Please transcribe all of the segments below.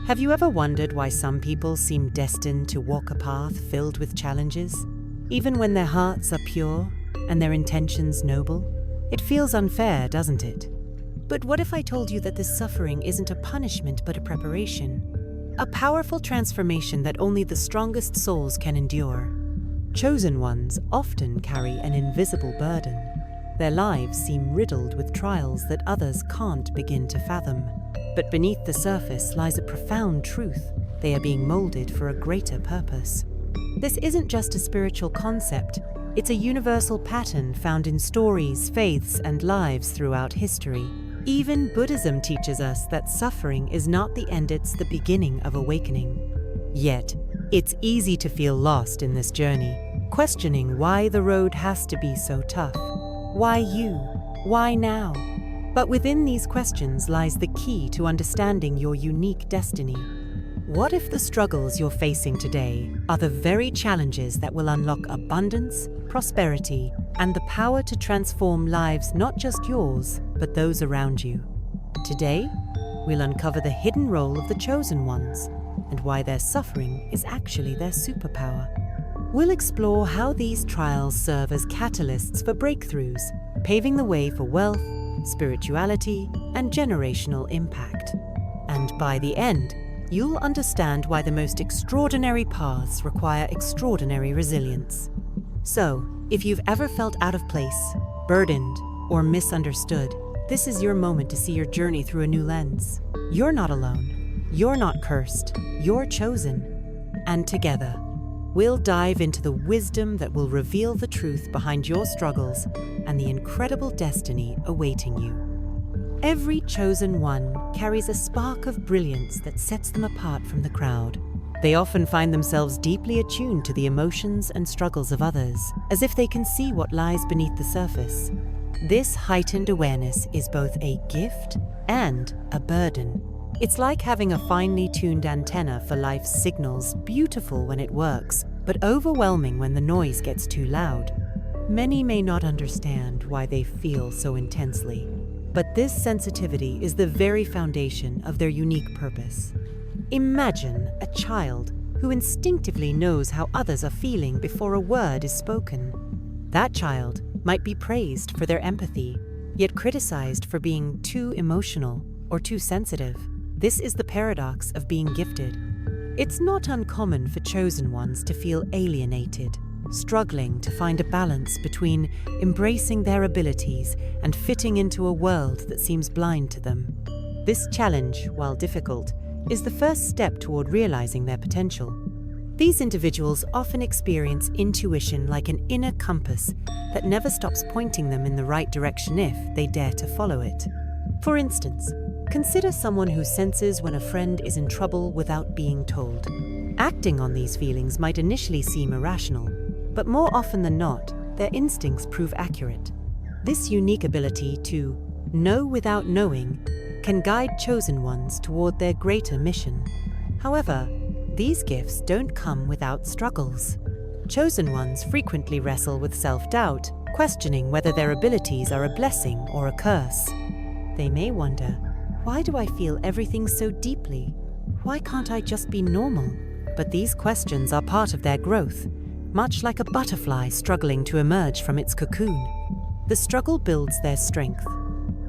Have you ever wondered why some people seem destined to walk a path filled with challenges? Even when their hearts are pure and their intentions noble? It feels unfair, doesn't it? But what if I told you that this suffering isn't a punishment but a preparation? A powerful transformation that only the strongest souls can endure. Chosen ones often carry an invisible burden. Their lives seem riddled with trials that others can't begin to fathom. But beneath the surface lies a profound truth. They are being molded for a greater purpose. This isn't just a spiritual concept. It's a universal pattern found in stories, faiths, and lives throughout history. Even Buddhism teaches us that suffering is not the end, it's the beginning of awakening. Yet, it's easy to feel lost in this journey, questioning why the road has to be so tough. Why you? Why now? But within these questions lies the key to understanding your unique destiny. What if the struggles you're facing today are the very challenges that will unlock abundance, prosperity, and the power to transform lives not just yours, but those around you? Today, we'll uncover the hidden role of the chosen ones and why their suffering is actually their superpower. We'll explore how these trials serve as catalysts for breakthroughs, paving the way for wealth, spirituality, and generational impact. And by the end, you'll understand why the most extraordinary paths require extraordinary resilience. So, if you've ever felt out of place, burdened, or misunderstood, this is your moment to see your journey through a new lens. You're not alone. You're not cursed. You're chosen. And together, we'll dive into the wisdom that will reveal the truth behind your struggles and the incredible destiny awaiting you. Every chosen one carries a spark of brilliance that sets them apart from the crowd. They often find themselves deeply attuned to the emotions and struggles of others, as if they can see what lies beneath the surface. This heightened awareness is both a gift and a burden. It's like having a finely tuned antenna for life's signals, beautiful when it works, but overwhelming when the noise gets too loud. Many may not understand why they feel so intensely, but this sensitivity is the very foundation of their unique purpose. Imagine a child who instinctively knows how others are feeling before a word is spoken. That child might be praised for their empathy, yet criticized for being too emotional or too sensitive. This is the paradox of being gifted. It's not uncommon for chosen ones to feel alienated, struggling to find a balance between embracing their abilities and fitting into a world that seems blind to them. This challenge, while difficult, is the first step toward realizing their potential. These individuals often experience intuition like an inner compass that never stops pointing them in the right direction if they dare to follow it. For instance, consider someone who senses when a friend is in trouble without being told. Acting on these feelings might initially seem irrational, but more often than not, their instincts prove accurate. This unique ability to know without knowing can guide chosen ones toward their greater mission. However, these gifts don't come without struggles. Chosen ones frequently wrestle with self-doubt, questioning whether their abilities are a blessing or a curse. They may wonder, why do I feel everything so deeply? Why can't I just be normal? But these questions are part of their growth, much like a butterfly struggling to emerge from its cocoon. The struggle builds their strength.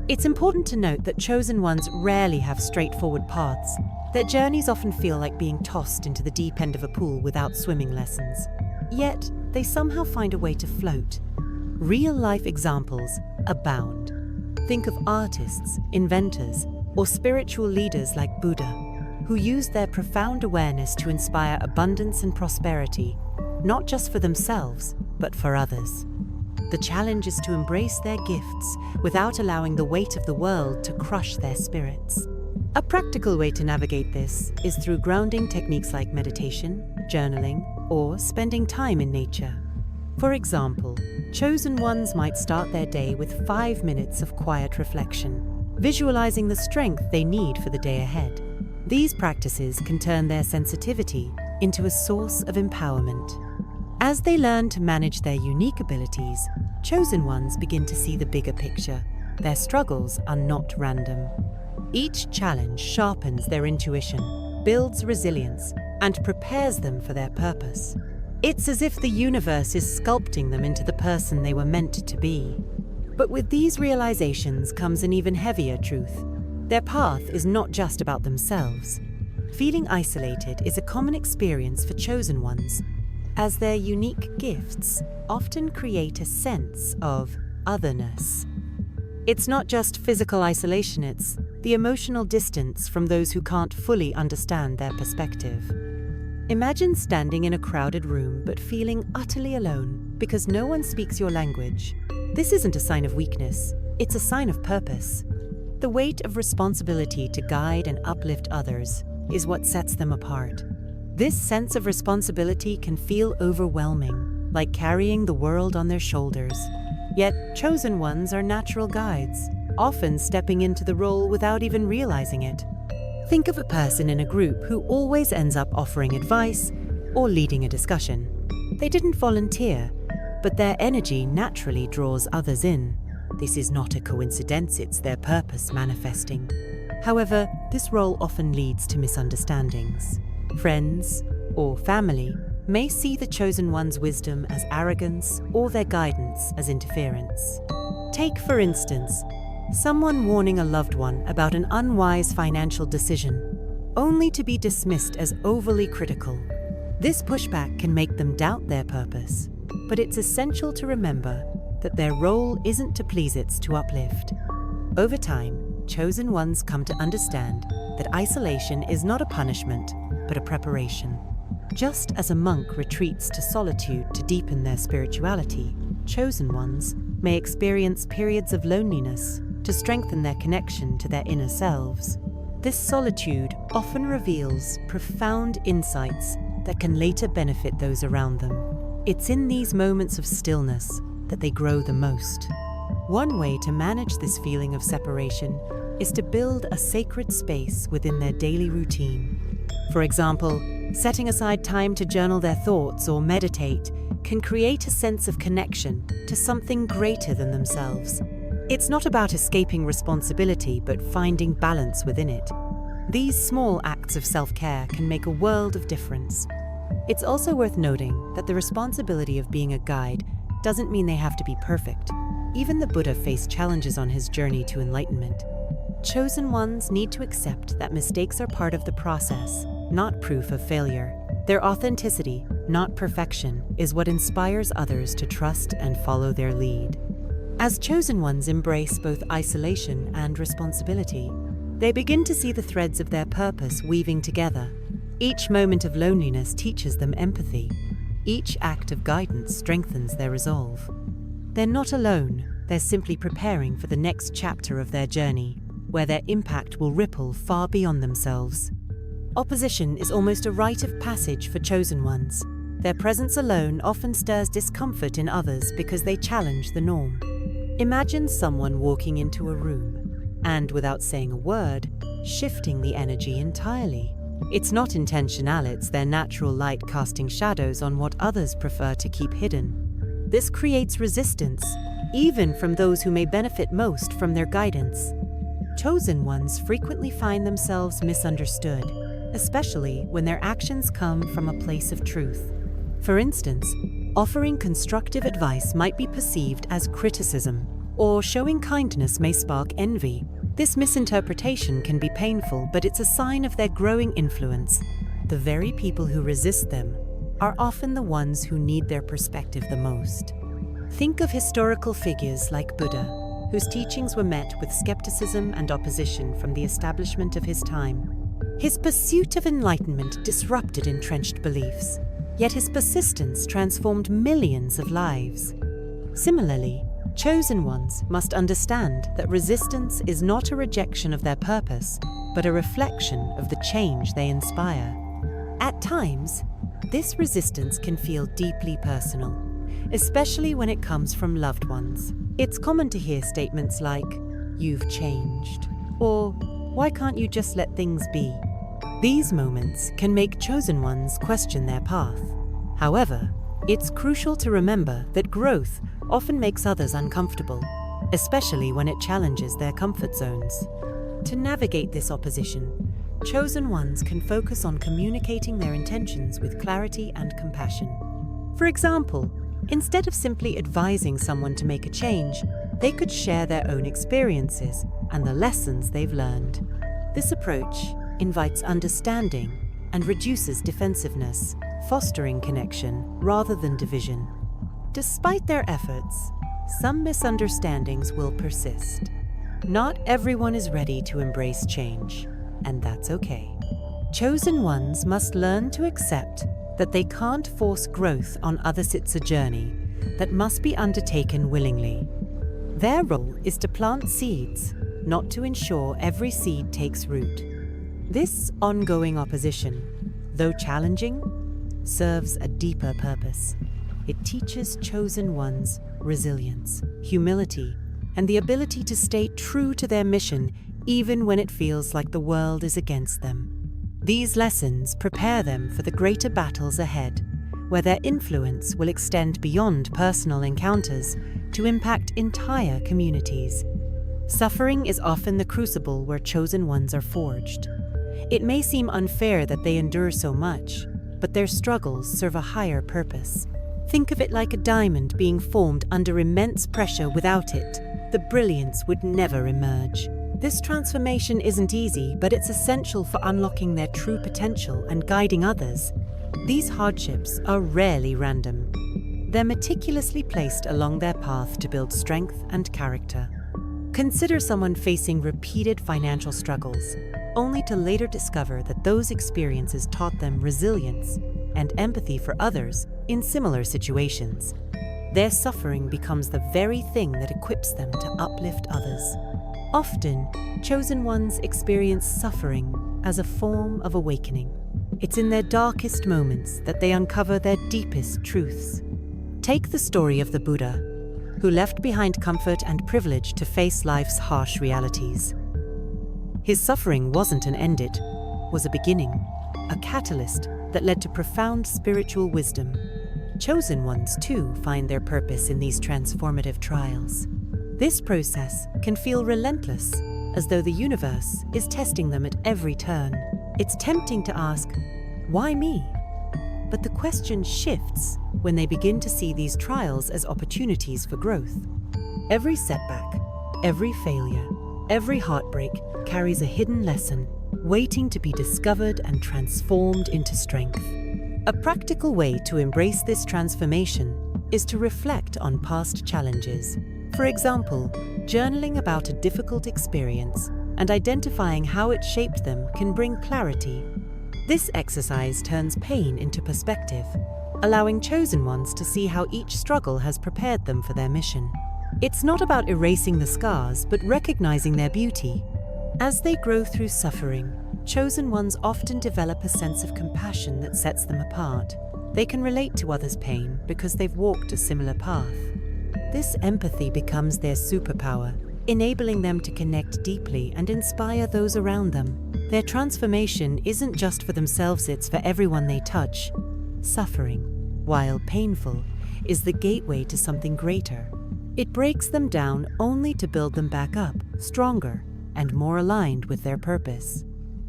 It's important to note that chosen ones rarely have straightforward paths. Their journeys often feel like being tossed into the deep end of a pool without swimming lessons. Yet, they somehow find a way to float. Real-life examples abound. Think of artists, inventors, or spiritual leaders like Buddha, who used their profound awareness to inspire abundance and prosperity, not just for themselves, but for others. The challenge is to embrace their gifts without allowing the weight of the world to crush their spirits. A practical way to navigate this is through grounding techniques like meditation, journaling, or spending time in nature. For example, chosen ones might start their day with 5 minutes of quiet reflection, visualizing the strength they need for the day ahead. These practices can turn their sensitivity into a source of empowerment. As they learn to manage their unique abilities, chosen ones begin to see the bigger picture. Their struggles are not random. Each challenge sharpens their intuition, builds resilience, and prepares them for their purpose. It's as if the universe is sculpting them into the person they were meant to be. But with these realizations comes an even heavier truth. Their path is not just about themselves. Feeling isolated is a common experience for chosen ones, as their unique gifts often create a sense of otherness. It's not just physical isolation, it's the emotional distance from those who can't fully understand their perspective. Imagine standing in a crowded room but feeling utterly alone because no one speaks your language. This isn't a sign of weakness, it's a sign of purpose. The weight of responsibility to guide and uplift others is what sets them apart. This sense of responsibility can feel overwhelming, like carrying the world on their shoulders. Yet, chosen ones are natural guides, often stepping into the role without even realizing it. Think of a person in a group who always ends up offering advice or leading a discussion. They didn't volunteer, but their energy naturally draws others in. This is not a coincidence, it's their purpose manifesting. However, this role often leads to misunderstandings. Friends or family may see the chosen one's wisdom as arrogance or their guidance as interference. Take, for instance, someone warning a loved one about an unwise financial decision, only to be dismissed as overly critical. This pushback can make them doubt their purpose, but it's essential to remember that their role isn't to please, it's to uplift. Over time, chosen ones come to understand that isolation is not a punishment, but a preparation. Just as a monk retreats to solitude to deepen their spirituality, chosen ones may experience periods of loneliness to strengthen their connection to their inner selves. This solitude often reveals profound insights that can later benefit those around them. It's in these moments of stillness that they grow the most. One way to manage this feeling of separation is to build a sacred space within their daily routine. For example, setting aside time to journal their thoughts or meditate can create a sense of connection to something greater than themselves. It's not about escaping responsibility, but finding balance within it. These small acts of self-care can make a world of difference. It's also worth noting that the responsibility of being a guide doesn't mean they have to be perfect. Even the Buddha faced challenges on his journey to enlightenment. Chosen ones need to accept that mistakes are part of the process, not proof of failure. Their authenticity, not perfection, is what inspires others to trust and follow their lead. As chosen ones embrace both isolation and responsibility, they begin to see the threads of their purpose weaving together. Each moment of loneliness teaches them empathy. Each act of guidance strengthens their resolve. They're not alone, they're simply preparing for the next chapter of their journey, where their impact will ripple far beyond themselves. Opposition is almost a rite of passage for chosen ones. Their presence alone often stirs discomfort in others because they challenge the norm. Imagine someone walking into a room and, without saying a word, shifting the energy entirely. It's not intentional, it's their natural light casting shadows on what others prefer to keep hidden. This creates resistance, even from those who may benefit most from their guidance. Chosen ones frequently find themselves misunderstood, especially when their actions come from a place of truth. For instance, offering constructive advice might be perceived as criticism, or showing kindness may spark envy. This misinterpretation can be painful, but it's a sign of their growing influence. The very people who resist them are often the ones who need their perspective the most. Think of historical figures like Buddha, whose teachings were met with skepticism and opposition from the establishment of his time. His pursuit of enlightenment disrupted entrenched beliefs, yet his persistence transformed millions of lives. Similarly, chosen ones must understand that resistance is not a rejection of their purpose, but a reflection of the change they inspire. At times, this resistance can feel deeply personal, especially when it comes from loved ones. It's common to hear statements like, "You've changed," or "Why can't you just let things be?" These moments can make chosen ones question their path. However, it's crucial to remember that growth often makes others uncomfortable, especially when it challenges their comfort zones. To navigate this opposition, chosen ones can focus on communicating their intentions with clarity and compassion. For example, instead of simply advising someone to make a change, they could share their own experiences and the lessons they've learned. This approach invites understanding and reduces defensiveness, fostering connection rather than division. Despite their efforts, some misunderstandings will persist. Not everyone is ready to embrace change, and that's okay. Chosen ones must learn to accept that they can't force growth on others. It's a journey that must be undertaken willingly. Their role is to plant seeds, not to ensure every seed takes root. This ongoing opposition, though challenging, serves a deeper purpose. It teaches chosen ones resilience, humility, and the ability to stay true to their mission even when it feels like the world is against them. These lessons prepare them for the greater battles ahead, where their influence will extend beyond personal encounters to impact entire communities. Suffering is often the crucible where chosen ones are forged. It may seem unfair that they endure so much, but their struggles serve a higher purpose. Think of it like a diamond being formed under immense pressure. Without it, the brilliance would never emerge. This transformation isn't easy, but it's essential for unlocking their true potential and guiding others. These hardships are rarely random. They're meticulously placed along their path to build strength and character. Consider someone facing repeated financial struggles, only to later discover that those experiences taught them resilience and empathy for others in similar situations. Their suffering becomes the very thing that equips them to uplift others. Often, chosen ones experience suffering as a form of awakening. It's in their darkest moments that they uncover their deepest truths. Take the story of the Buddha, who left behind comfort and privilege to face life's harsh realities. His suffering wasn't an end, it was a beginning, a catalyst that led to profound spiritual wisdom. Chosen ones, too, find their purpose in these transformative trials. This process can feel relentless, as though the universe is testing them at every turn. It's tempting to ask, why me? But the question shifts when they begin to see these trials as opportunities for growth. Every setback, every failure, every heartbreak carries a hidden lesson, waiting to be discovered and transformed into strength. A practical way to embrace this transformation is to reflect on past challenges. For example, journaling about a difficult experience and identifying how it shaped them can bring clarity. This exercise turns pain into perspective, allowing chosen ones to see how each struggle has prepared them for their mission. It's not about erasing the scars, but recognizing their beauty. As they grow through suffering, chosen ones often develop a sense of compassion that sets them apart. They can relate to others' pain because they've walked a similar path. This empathy becomes their superpower, enabling them to connect deeply and inspire those around them. Their transformation isn't just for themselves, it's for everyone they touch. Suffering, while painful, is the gateway to something greater. It breaks them down only to build them back up, stronger and more aligned with their purpose.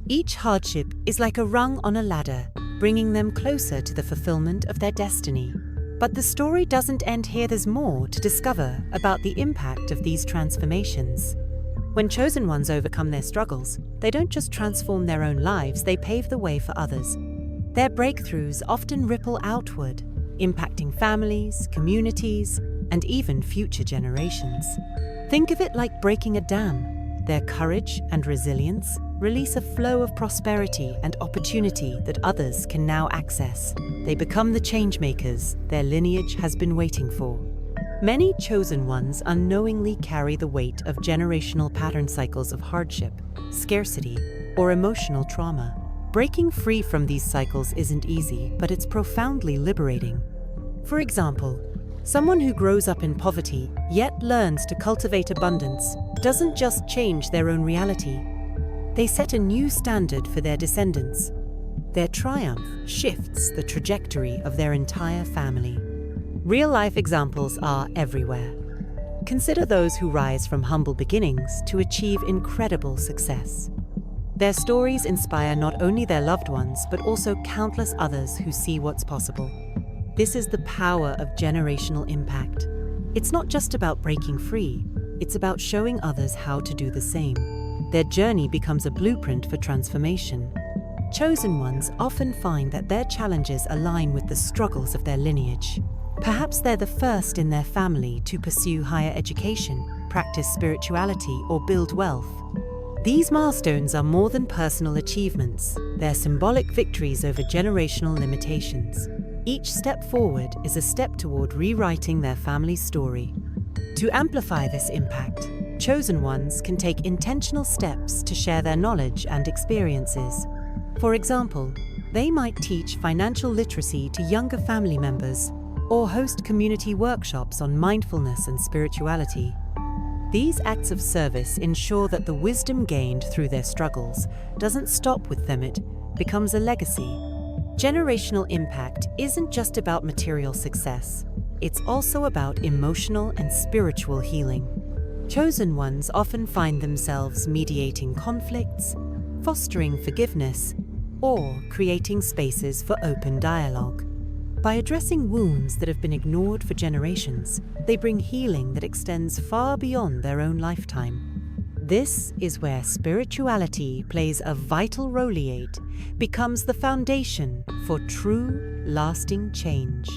Each hardship is like a rung on a ladder, bringing them closer to the fulfillment of their destiny. But the story doesn't end here. There's more to discover about the impact of these transformations. When chosen ones overcome their struggles, they don't just transform their own lives, they pave the way for others. Their breakthroughs often ripple outward, impacting families, communities, and even future generations. Think of it like breaking a dam. Their courage and resilience release a flow of prosperity and opportunity that others can now access. They become the changemakers their lineage has been waiting for. Many chosen ones unknowingly carry the weight of generational pattern cycles of hardship, scarcity, or emotional trauma. Breaking free from these cycles isn't easy, but it's profoundly liberating. For example, someone who grows up in poverty yet learns to cultivate abundance doesn't just change their own reality. They set a new standard for their descendants. Their triumph shifts the trajectory of their entire family. Real-life examples are everywhere. Consider those who rise from humble beginnings to achieve incredible success. Their stories inspire not only their loved ones, but also countless others who see what's possible. This is the power of generational impact. It's not just about breaking free, it's about showing others how to do the same. Their journey becomes a blueprint for transformation. Chosen ones often find that their challenges align with the struggles of their lineage. Perhaps they're the first in their family to pursue higher education, practice spirituality, or build wealth. These milestones are more than personal achievements. They're symbolic victories over generational limitations. Each step forward is a step toward rewriting their family's story. To amplify this impact, chosen ones can take intentional steps to share their knowledge and experiences. For example, they might teach financial literacy to younger family members or host community workshops on mindfulness and spirituality. These acts of service ensure that the wisdom gained through their struggles doesn't stop with them, it becomes a legacy. Generational impact isn't just about material success, it's also about emotional and spiritual healing. Chosen ones often find themselves mediating conflicts, fostering forgiveness, or creating spaces for open dialogue. By addressing wounds that have been ignored for generations, they bring healing that extends far beyond their own lifetime. This is where spirituality plays a vital role. It becomes the foundation for true, lasting change.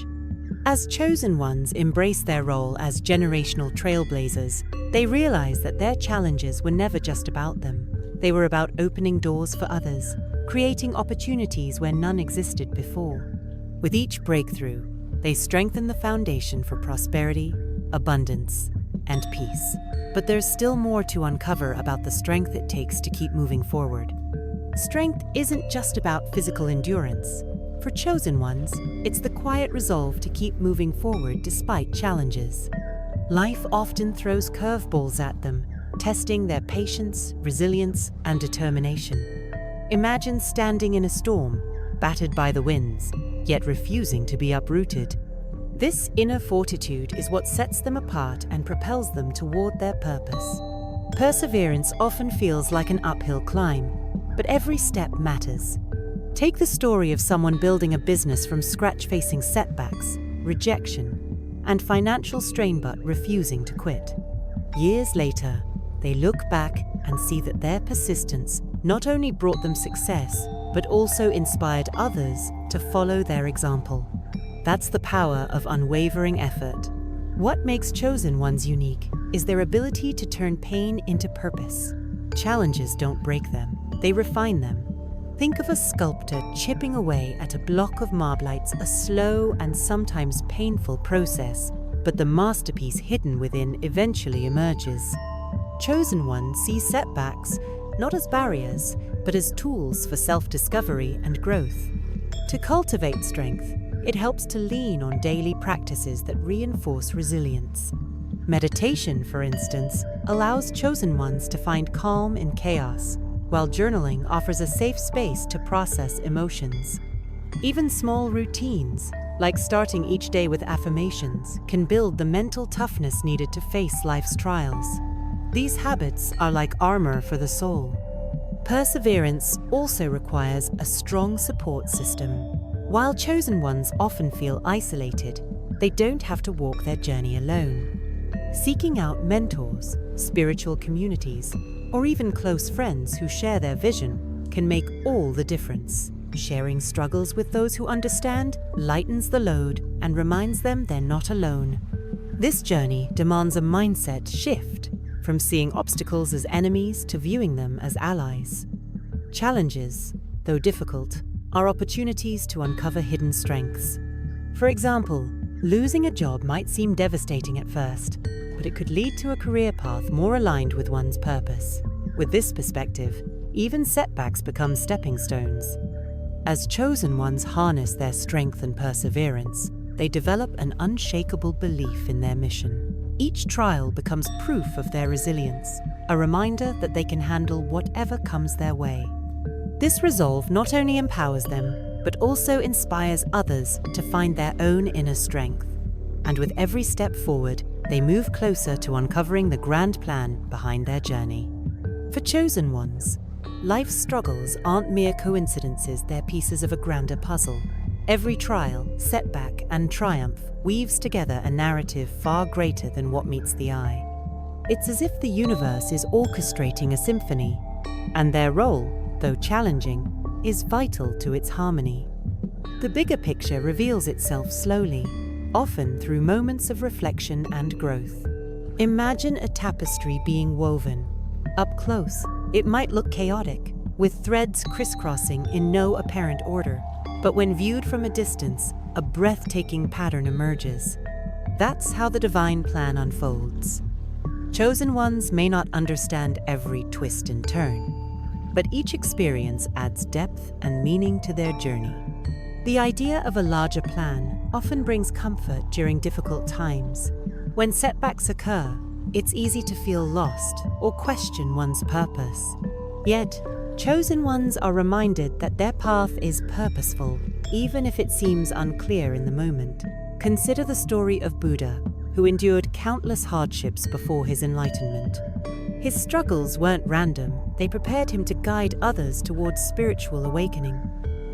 As chosen ones embrace their role as generational trailblazers, they realize that their challenges were never just about them. They were about opening doors for others, creating opportunities where none existed before. With each breakthrough, they strengthen the foundation for prosperity, abundance, and peace. But there's still more to uncover about the strength it takes to keep moving forward. Strength isn't just about physical endurance. For chosen ones, it's the quiet resolve to keep moving forward despite challenges. Life often throws curveballs at them, testing their patience, resilience, and determination. Imagine standing in a storm, battered by the winds, yet refusing to be uprooted. This inner fortitude is what sets them apart and propels them toward their purpose. Perseverance often feels like an uphill climb, but every step matters. Take the story of someone building a business from scratch, facing setbacks, rejection, and financial strain but refusing to quit. Years later, they look back and see that their persistence not only brought them success, but also inspired others to follow their example. That's the power of unwavering effort. What makes chosen ones unique is their ability to turn pain into purpose. Challenges don't break them, they refine them. Think of a sculptor chipping away at a block of marble. It's a slow and sometimes painful process, but the masterpiece hidden within eventually emerges. Chosen ones see setbacks not as barriers, but as tools for self-discovery and growth. To cultivate strength, it helps to lean on daily practices that reinforce resilience. Meditation, for instance, allows chosen ones to find calm in chaos, while journaling offers a safe space to process emotions. Even small routines, like starting each day with affirmations, can build the mental toughness needed to face life's trials. These habits are like armor for the soul. Perseverance also requires a strong support system. While chosen ones often feel isolated, they don't have to walk their journey alone. Seeking out mentors, spiritual communities, or even close friends who share their vision can make all the difference. Sharing struggles with those who understand lightens the load and reminds them they're not alone. This journey demands a mindset shift, from seeing obstacles as enemies to viewing them as allies. Challenges, though difficult, are opportunities to uncover hidden strengths. For example, losing a job might seem devastating at first, but it could lead to a career path more aligned with one's purpose. With this perspective, even setbacks become stepping stones. As chosen ones harness their strength and perseverance, they develop an unshakable belief in their mission. Each trial becomes proof of their resilience, a reminder that they can handle whatever comes their way. This resolve not only empowers them, but also inspires others to find their own inner strength. And with every step forward, they move closer to uncovering the grand plan behind their journey. For chosen ones, life's struggles aren't mere coincidences, they're pieces of a grander puzzle. Every trial, setback, and triumph weaves together a narrative far greater than what meets the eye. It's as if the universe is orchestrating a symphony, and their role, though challenging, is vital to its harmony. The bigger picture reveals itself slowly, often through moments of reflection and growth. Imagine a tapestry being woven. Up close, it might look chaotic, with threads crisscrossing in no apparent order. But when viewed from a distance, a breathtaking pattern emerges. That's how the divine plan unfolds. Chosen ones may not understand every twist and turn, but each experience adds depth and meaning to their journey. The idea of a larger plan often brings comfort during difficult times. When setbacks occur, it's easy to feel lost or question one's purpose. Yet, chosen ones are reminded that their path is purposeful, even if it seems unclear in the moment. Consider the story of Buddha, who endured countless hardships before his enlightenment. His struggles weren't random, they prepared him to guide others towards spiritual awakening.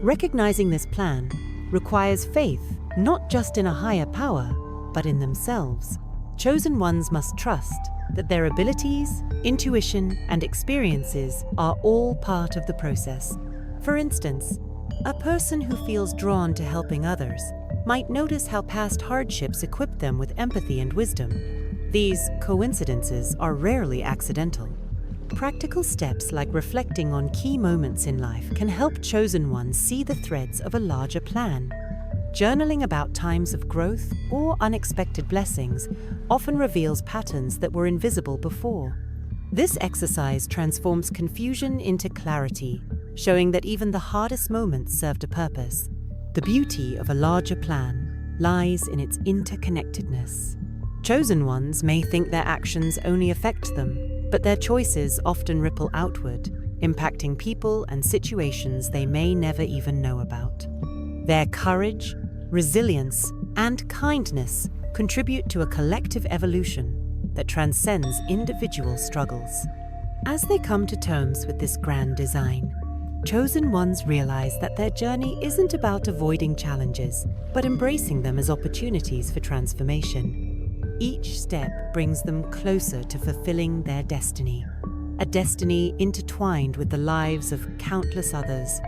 Recognizing this plan requires faith, not just in a higher power, but in themselves. Chosen ones must trust that their abilities, intuition, and experiences are all part of the process. For instance, a person who feels drawn to helping others might notice how past hardships equip them with empathy and wisdom. These coincidences are rarely accidental. Practical steps like reflecting on key moments in life can help chosen ones see the threads of a larger plan. Journaling about times of growth or unexpected blessings often reveals patterns that were invisible before. This exercise transforms confusion into clarity, showing that even the hardest moments served a purpose. The beauty of a larger plan lies in its interconnectedness. Chosen ones may think their actions only affect them, but their choices often ripple outward, impacting people and situations they may never even know about. Their courage, resilience, and kindness contribute to a collective evolution that transcends individual struggles. As they come to terms with this grand design, chosen ones realize that their journey isn't about avoiding challenges, but embracing them as opportunities for transformation. Each step brings them closer to fulfilling their destiny, a destiny intertwined with the lives of countless others.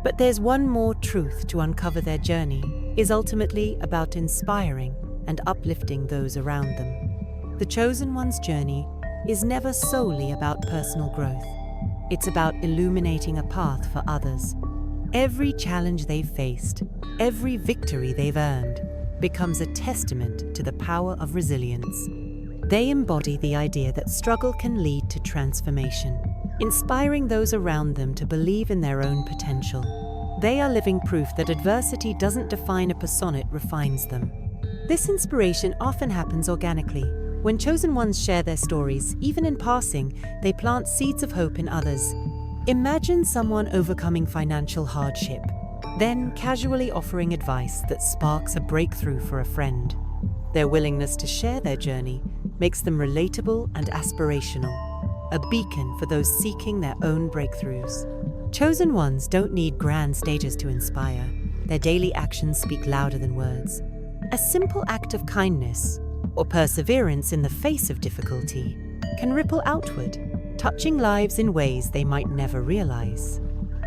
But there's one more truth to uncover: their journey is ultimately about inspiring and uplifting those around them. The chosen one's journey is never solely about personal growth. It's about illuminating a path for others. Every challenge they've faced, every victory they've earned, becomes a testament to the power of resilience. They embody the idea that struggle can lead to transformation, inspiring those around them to believe in their own potential. They are living proof that adversity doesn't define a persona, it refines them. This inspiration often happens organically. When chosen ones share their stories, even in passing, they plant seeds of hope in others. Imagine someone overcoming financial hardship, then casually offering advice that sparks a breakthrough for a friend. Their willingness to share their journey makes them relatable and aspirational, a beacon for those seeking their own breakthroughs. Chosen ones don't need grand stages to inspire. Their daily actions speak louder than words. A simple act of kindness or perseverance in the face of difficulty can ripple outward, touching lives in ways they might never realize.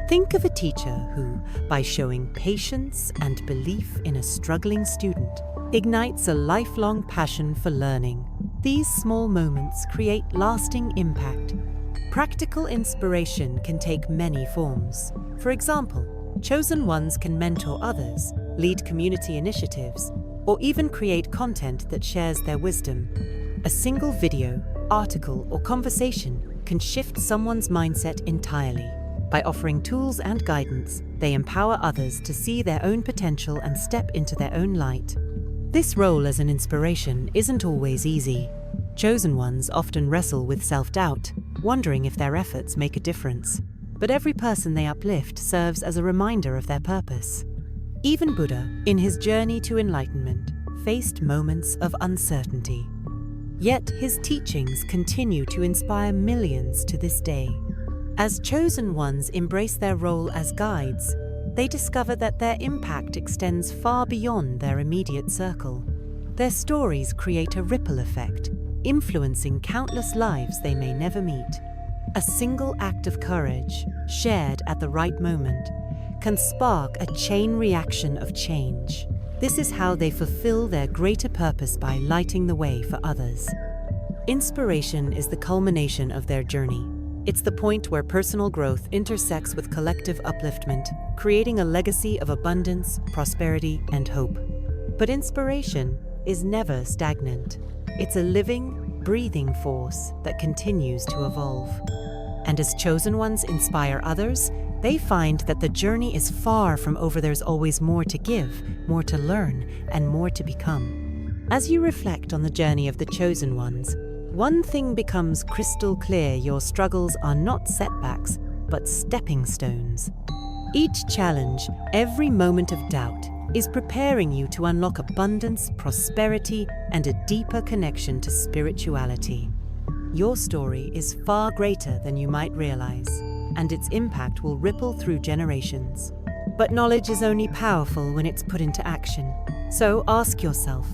Think of a teacher who, by showing patience and belief in a struggling student, ignites a lifelong passion for learning. These small moments create lasting impact. Practical inspiration can take many forms. For example, chosen ones can mentor others, lead community initiatives, or even create content that shares their wisdom. A single video, article, or conversation can shift someone's mindset entirely. By offering tools and guidance, they empower others to see their own potential and step into their own light. This role as an inspiration isn't always easy. Chosen ones often wrestle with self-doubt, wondering if their efforts make a difference. But every person they uplift serves as a reminder of their purpose. Even Buddha, in his journey to enlightenment, faced moments of uncertainty. Yet his teachings continue to inspire millions to this day. As chosen ones embrace their role as guides, they discover that their impact extends far beyond their immediate circle. Their stories create a ripple effect, influencing countless lives they may never meet. A single act of courage, shared at the right moment, can spark a chain reaction of change. This is how they fulfill their greater purpose by lighting the way for others. Inspiration is the culmination of their journey. It's the point where personal growth intersects with collective upliftment, creating a legacy of abundance, prosperity, and hope. But inspiration is never stagnant. It's a living, breathing force that continues to evolve. And as chosen ones inspire others, they find that the journey is far from over. There's always more to give, more to learn, and more to become. As you reflect on the journey of the chosen ones, one thing becomes crystal clear: your struggles are not setbacks, but stepping stones. Each challenge, every moment of doubt, is preparing you to unlock abundance, prosperity, and a deeper connection to spirituality. Your story is far greater than you might realize, and its impact will ripple through generations. But knowledge is only powerful when it's put into action. So ask yourself,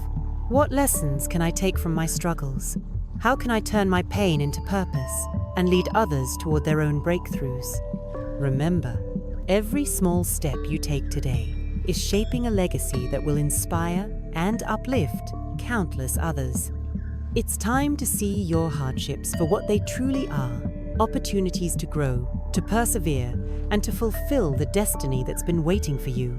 what lessons can I take from my struggles? How can I turn my pain into purpose and lead others toward their own breakthroughs? Remember, every small step you take today is shaping a legacy that will inspire and uplift countless others. It's time to see your hardships for what they truly are: opportunities to grow, to persevere, and to fulfill the destiny that's been waiting for you.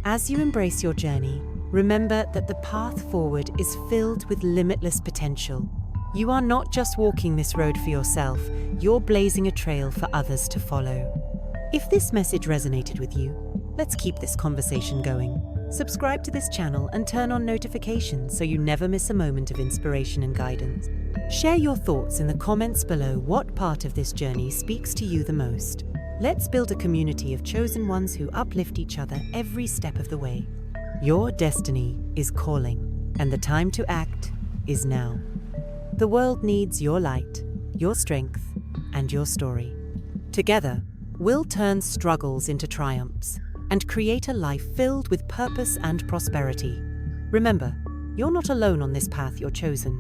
As you embrace your journey, remember that the path forward is filled with limitless potential. You are not just walking this road for yourself, you're blazing a trail for others to follow. If this message resonated with you, let's keep this conversation going. Subscribe to this channel and turn on notifications so you never miss a moment of inspiration and guidance. Share your thoughts in the comments below. What part of this journey speaks to you the most? Let's build a community of chosen ones who uplift each other every step of the way. Your destiny is calling, and the time to act is now. The world needs your light, your strength, and your story. Together, we'll turn struggles into triumphs and create a life filled with purpose and prosperity. Remember, you're not alone on this path. You're chosen.